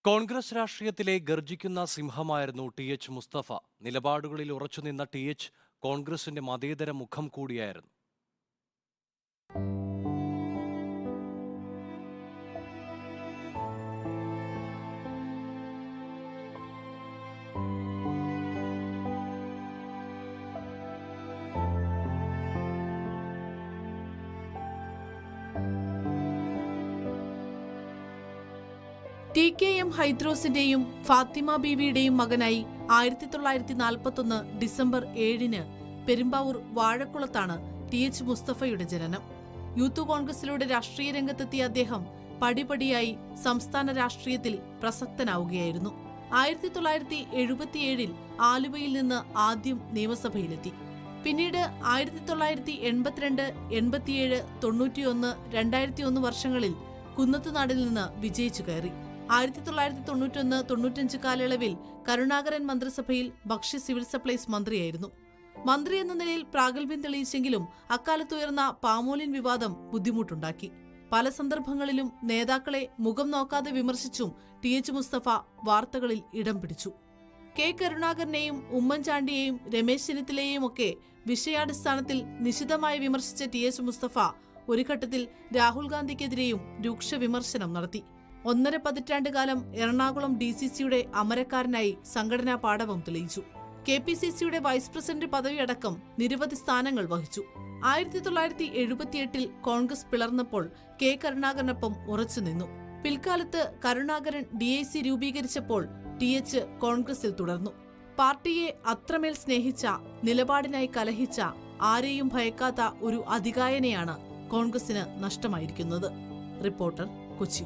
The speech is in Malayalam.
കോൺഗ്രസ് രാഷ്ട്രീയത്തിലെ ഗർജിക്കുന്ന സിംഹമായിരുന്നു ടി.എച്ച്. മുസ്തഫ. നിലപാടുകളിൽ ഉറച്ചുനിന്ന ടി.എച്ച്. കോൺഗ്രസിന്റെ മതേതര മുഖം കൂടിയായിരുന്നു. ടി.കെ.എം. ഹൈദ്രോസിന്റെയും ഫാത്തിമ ബീവിയുടെയും മകനായി 1941 ഡിസംബർ 7-ന് പെരുമ്പാവൂർ വാഴക്കുളത്താണ് ടി.എച്ച്. മുസ്തഫയുടെ ജനനം. യൂത്ത് കോൺഗ്രസിലൂടെ രാഷ്ട്രീയ രംഗത്തെത്തിയ അദ്ദേഹം പടിപടിയായി സംസ്ഥാന രാഷ്ട്രീയത്തിൽ പ്രസക്തനാവുകയായിരുന്നു. 1977-ൽ ആലുവയിൽ നിന്ന് ആദ്യം നിയമസഭയിലെത്തി. പിന്നീട് 1982, 87, 91, 2001 വർഷങ്ങളിൽ കുന്നത്തുനാടിൽ നിന്ന് വിജയിച്ചു കയറി. 1991-95 കാലയളവിൽ കരുണാകരൻ മന്ത്രിസഭയിൽ ഭക്ഷ്യ സിവിൽ സപ്ലൈസ് മന്ത്രിയായിരുന്നു. മന്ത്രി എന്ന നിലയിൽ പ്രാഗൽഭ്യം തെളിയിച്ചെങ്കിലും അക്കാലത്തുയർന്ന പാമോലിൻ വിവാദം ബുദ്ധിമുട്ടുണ്ടാക്കി. പല സന്ദർഭങ്ങളിലും നേതാക്കളെ മുഖം നോക്കാതെ വിമർശിച്ചും ടി.എച്ച്. മുസ്തഫ വാർത്തകളിൽ ഇടം പിടിച്ചു. കെ. കരുണാകരനെയും ഉമ്മൻചാണ്ടിയെയും രമേശ് ചെന്നിത്തലയെയും ഒക്കെ വിഷയാടിസ്ഥാനത്തിൽ നിശിതമായി വിമർശിച്ച ടി.എച്ച്. മുസ്തഫ ഒരു ഘട്ടത്തിൽ രാഹുൽ ഗാന്ധിക്കെതിരെയും രൂക്ഷ വിമർശനം നടത്തി. 1.5 പതിറ്റാണ്ടുകാലം എറണാകുളം DCCയുടെ അമരക്കാരനായി സംഘടനാ പാടവം തെളിയിച്ചു. KPCCയുടെ വൈസ് പ്രസിഡന്റ് പദവിയടക്കം നിരവധി സ്ഥാനങ്ങൾ വഹിച്ചു. 1978-ൽ കോൺഗ്രസ് പിളർന്നപ്പോൾ കെ. കരുണാകരനൊപ്പം ഉറച്ചുനിന്നു. പിൽക്കാലത്ത് കരുണാകരൻ DIC രൂപീകരിച്ചപ്പോൾ ടി.എച്ച്. കോൺഗ്രസിൽ തുടർന്നു. പാർട്ടിയെ അത്രമേൽ സ്നേഹിച്ച, നിലപാടിനായി കലഹിച്ച, ആരെയും ഭയക്കാത്ത ഒരു അതികായനെയാണ് കോൺഗ്രസിന് നഷ്ടമായിരിക്കുന്നത്. റിപ്പോർട്ടർ, കൊച്ചി.